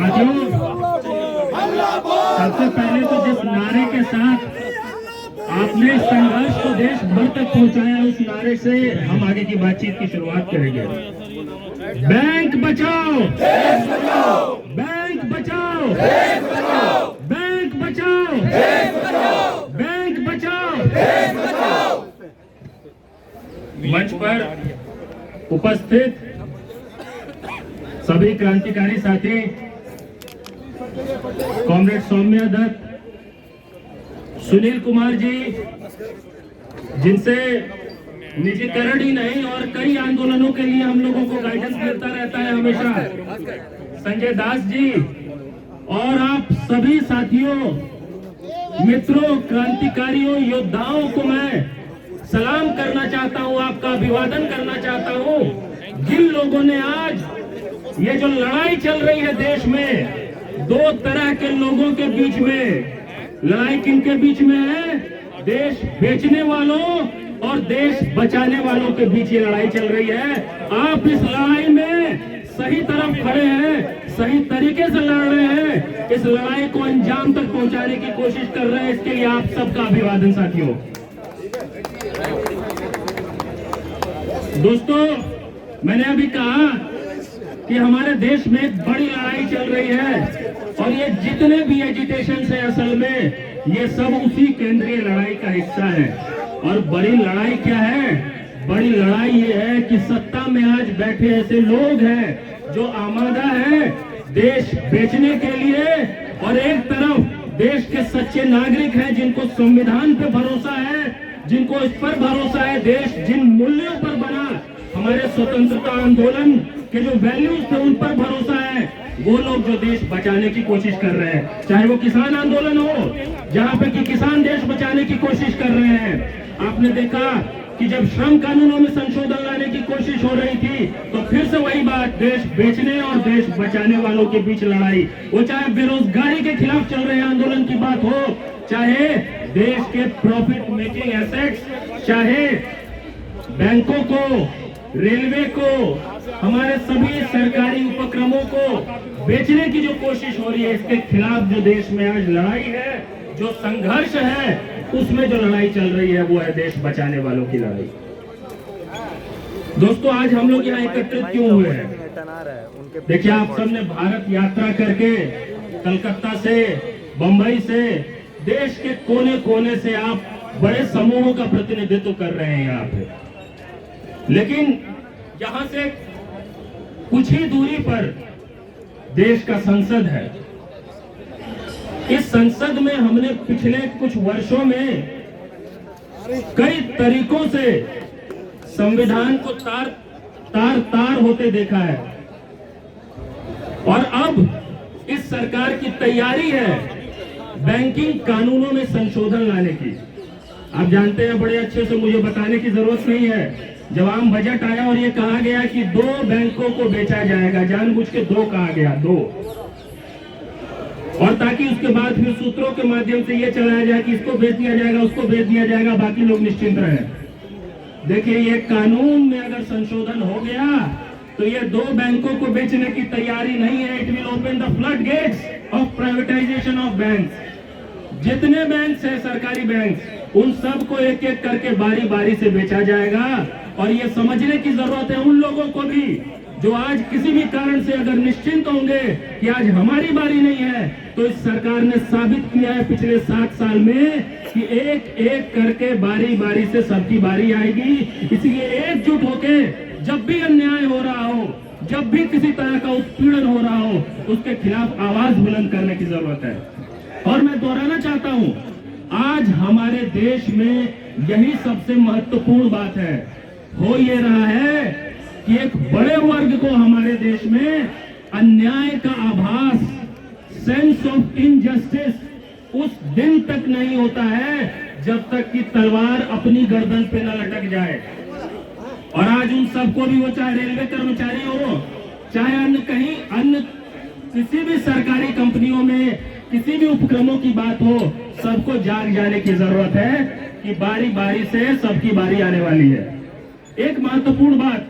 साथियों, सबसे पहले तो जिस नारे के साथ आपने संघर्ष को देश भर तक पहुंचाया, उस नारे से हम आगे की बातचीत की शुरुआत करेंगे। बैंक बचाओ, देश बचाओ, बैंक बचाओ, देश बचाओ, बैंक बचाओ, देश बचाओ, बैंक बचाओ, देश बचाओ। मंच पर उपस्थित सभी क्रांतिकारी साथी, कॉमरेड सौम्या दत्त, सुनील कुमार जी, जिनसे निजीकरण ही नहीं और कई आंदोलनों के लिए हम लोगों को गाइडेंस मिलता रहता है हमेशा, संजय दास जी, और आप सभी साथियों, मित्रों, क्रांतिकारियों, योद्धाओं को मैं सलाम करना चाहता हूं, आपका अभिवादन करना चाहता हूं। जिन लोगों ने आज ये जो लड़ाई चल रही है देश में, दो तरह के लोगों के बीच में लड़ाई, किनके बीच में है? देश बेचने वालों और देश बचाने वालों के बीच ये लड़ाई चल रही है। आप इस लड़ाई में सही तरफ खड़े हैं, सही तरीके से लड़ रहे हैं, इस लड़ाई को अंजाम तक पहुंचाने की कोशिश कर रहे हैं। इसके लिए आप सबका अभिवादन साथियों। दोस्तों, मैंने अभी कहा कि हमारे देश में एक बड़ी लड़ाई चल रही है और ये जितने भी एजिटेशन है, असल में ये सब उसी केंद्रीय लड़ाई का हिस्सा है। और बड़ी लड़ाई क्या है? बड़ी लड़ाई ये है कि सत्ता में आज बैठे ऐसे लोग हैं जो आमादा है देश बेचने के लिए, और एक तरफ देश के सच्चे नागरिक हैं जिनको संविधान पे भरोसा है, जिनको इस पर भरोसा है, देश जिन मूल्यों पर बना, हमारे स्वतंत्रता आंदोलन के जो वैल्यूज थे उन पर भरोसा है, वो लोग जो देश बचाने की कोशिश कर रहे हैं। चाहे वो किसान आंदोलन हो, जहां पे कि किसान देश बचाने की कोशिश कर रहे हैं। आपने देखा कि जब श्रम कानूनों में संशोधन लाने की कोशिश हो रही थी, तो फिर से वही बात, देश बेचने और देश बचाने वालों के बीच लड़ाई। वो चाहे बेरोजगारी के खिलाफ चल रहे आंदोलन की बात हो, चाहे देश के प्रॉफिट मेकिंग एसेट्स, चाहे बैंकों को, रेलवे को, हमारे सभी सरकारी उपक्रमों को बेचने की जो कोशिश हो रही है, इसके खिलाफ जो देश में आज लड़ाई है, जो संघर्ष है, उसमें जो लड़ाई चल रही है वो है देश बचाने वालों की लड़ाई। दोस्तों, आज हम लोग यहाँ एकत्रित क्यों हुए हैं? देखिए, आप सबने भारत यात्रा करके कलकत्ता से, बंबई से, देश के कोने कोने से आप बड़े समूहों का प्रतिनिधित्व कर रहे हैं यहाँ पे। लेकिन यहाँ से कुछ ही दूरी पर देश का संसद है। इस संसद में हमने पिछले कुछ वर्षों में कई तरीकों से संविधान को तार होते देखा है, और अब इस सरकार की तैयारी है बैंकिंग कानूनों में संशोधन लाने की। आप जानते हैं बड़े अच्छे से, मुझे बताने की जरूरत नहीं है, जब आम बजट आया और ये कहा गया कि 2 बैंकों को बेचा जाएगा, जानबूझ के 2 कहा गया, 2, और ताकि उसके बाद फिर सूत्रों के माध्यम से ये चलाया जाए कि इसको बेच दिया जाएगा, उसको बेच दिया जाएगा, बाकी लोग निश्चिंत रहें। देखिए, ये कानून में अगर संशोधन हो गया तो ये 2 बैंकों को बेचने की तैयारी नहीं है। It will open the floodgates of privatisation of banks. जितने बैंक है, सरकारी बैंक, उन सबको एक एक करके बारी बारी से बेचा जाएगा। और ये समझने की जरूरत है उन लोगों को भी जो आज किसी भी कारण से अगर निश्चिंत होंगे कि आज हमारी बारी नहीं है, तो इस सरकार ने साबित किया है पिछले 7 साल में कि एक एक करके बारी बारी से सबकी बारी आएगी। इसलिए एकजुट होके जब भी अन्याय हो रहा हो, जब भी किसी तरह का उत्पीड़न हो रहा हो, उसके खिलाफ आवाज बुलंद करने की जरूरत है। और मैं दोहराना चाहता हूं, आज हमारे देश में यही सबसे महत्वपूर्ण बात है। हो ये रहा है कि एक बड़े वर्ग को हमारे देश में अन्याय का आभास, सेंस ऑफ इनजस्टिस उस दिन तक नहीं होता है जब तक कि तलवार अपनी गर्दन पे न लटक जाए। और आज उन सबको भी, वो चाहे रेलवे कर्मचारी हो, चाहे अन्य किसी भी सरकारी कंपनियों में किसी भी उपक्रमों की बात हो, सबको जाग जाने की जरूरत है कि बारी बारी से सबकी बारी आने वाली है। एक महत्वपूर्ण बात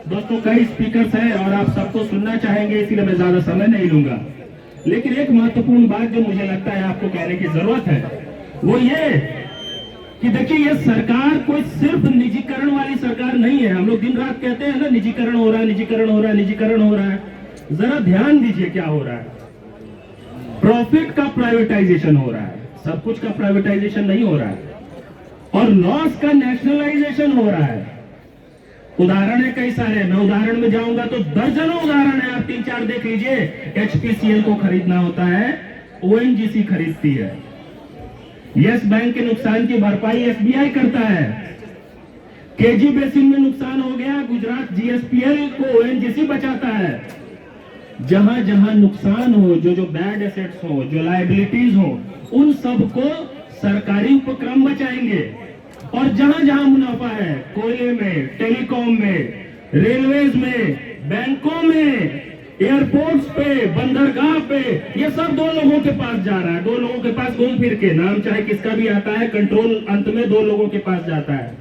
दोस्तों, कई स्पीकर्स हैं और आप सबको सुनना चाहेंगे, इसलिए मैं ज्यादा समय नहीं लूंगा। लेकिन एक महत्वपूर्ण बात जो मुझे लगता है आपको कहने की जरूरत है वो ये कि देखिए ये सरकार कोई सिर्फ निजीकरण वाली सरकार नहीं है। हम लोग दिन रात कहते हैं ना निजीकरण हो रहा है, निजीकरण हो रहा है, निजीकरण हो रहा है। जरा ध्यान दीजिए क्या हो रहा है। प्रॉफिट का प्राइवेटाइजेशन हो रहा है, सब कुछ का प्राइवेटाइजेशन नहीं हो रहा है, और लॉस का नेशनलाइजेशन हो रहा है। उदाहरण है कई सारे, मैं उदाहरण में जाऊंगा तो दर्जनों उदाहरण है, आप 3-4 देख लीजिए। एचपीसीएल को खरीदना होता है, ओएनजीसी खरीदती है। यस बैंक के नुकसान की भरपाई एसबीआई करता है। केजी बेसिन में नुकसान हो गया, गुजरात जीएसपीएल को ओएनजीसी बचाता है। जहां जहां नुकसान हो, जो बैड एसेट्स हो, जो लायबिलिटीज हो, उन सबको सरकारी उपक्रम बचाएंगे। और जहां जहां मुनाफा है, कोयले में, टेलीकॉम में, रेलवेज में, बैंकों में, एयरपोर्ट्स पे, बंदरगाह पे, ये सब 2 लोगों के पास जा रहा है। 2 लोगों के पास घूम फिर के, नाम चाहे किसका भी आता है, कंट्रोल अंत में 2 लोगों के पास जाता है।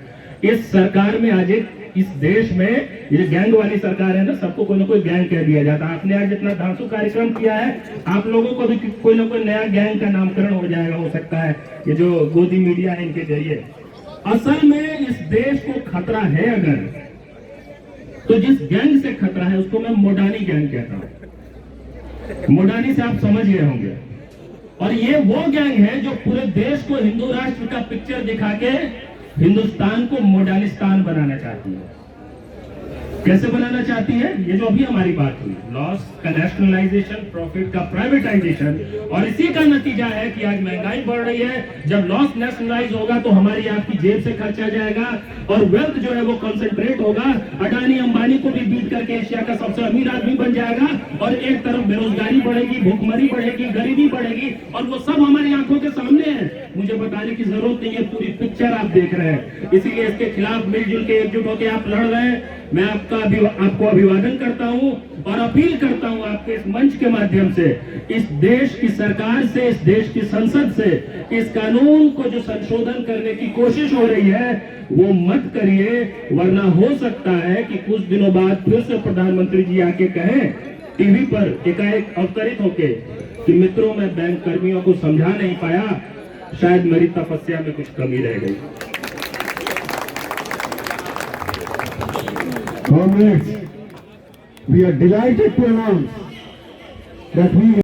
इस सरकार में आज इस देश में ये गैंग वाली सरकार है ना, सबको कोई ना कोई गैंग कह दिया जाता है। आपने आज इतना धांसू कार्यक्रम किया है, आप लोगों को भी कोई ना कोई नया गैंग का नामकरण हो जाएगा, हो सकता है, ये जो गोदी मीडिया है इनके जरिए। असल में इस देश को खतरा है अगर, तो जिस गैंग से खतरा है उसको मैं मोडानी गैंग कहता हूं। मोडानी से आप समझ गए होंगे। और ये वो गैंग है जो पूरे देश को हिंदू राष्ट्र का पिक्चर दिखा के हिंदुस्तान को मोडालिस्तान बनाना चाहती है। कैसे बनाना चाहती है? ये जो अभी हमारी बात हुई, लॉस का नेशनलाइजेशन, प्रॉफिट का प्राइवेटाइजेशन, और इसी का नतीजा है कि आज महंगाई बढ़ रही है। जब लॉस नेशनलाइज होगा तो हमारी आपकी जेब से खर्चा जाएगा और वेल्थ जो है वो कंसंट्रेट होगा। अडानी अंबानी को भी बीट करके एशिया का सबसे अमीर आदमी बन जाएगा, और एक तरफ बेरोजगारी बढ़ेगी, भूखमरी बढ़ेगी, गरीबी बढ़ेगी, और वो सब हमारी आंखों के सामने है। मुझे बताने की जरूरत नहीं है, पूरी पिक्चर आप देख रहे हैं। इसीलिए इसके खिलाफ मिलजुल के, एकजुट होकर आप लड़ रहे हैं। मैं आपको अभिवादन करता हूं और अपील करता हूं आपके इस मंच के माध्यम से, इस देश की सरकार से, इस देश की संसद से, इस कानून को जो संशोधन करने की कोशिश हो रही है वो मत करिए, वरना हो सकता है कि कुछ दिनों बाद फिर से प्रधानमंत्री जी आके कहें टीवी पर एकाएक अवतरित होके कि मित्रों, मैं बैंक कर्मियों को समझा नहीं पाया, शायद मेरी तपस्या में कुछ कमी रह गई। Comrades, we are delighted to announce that we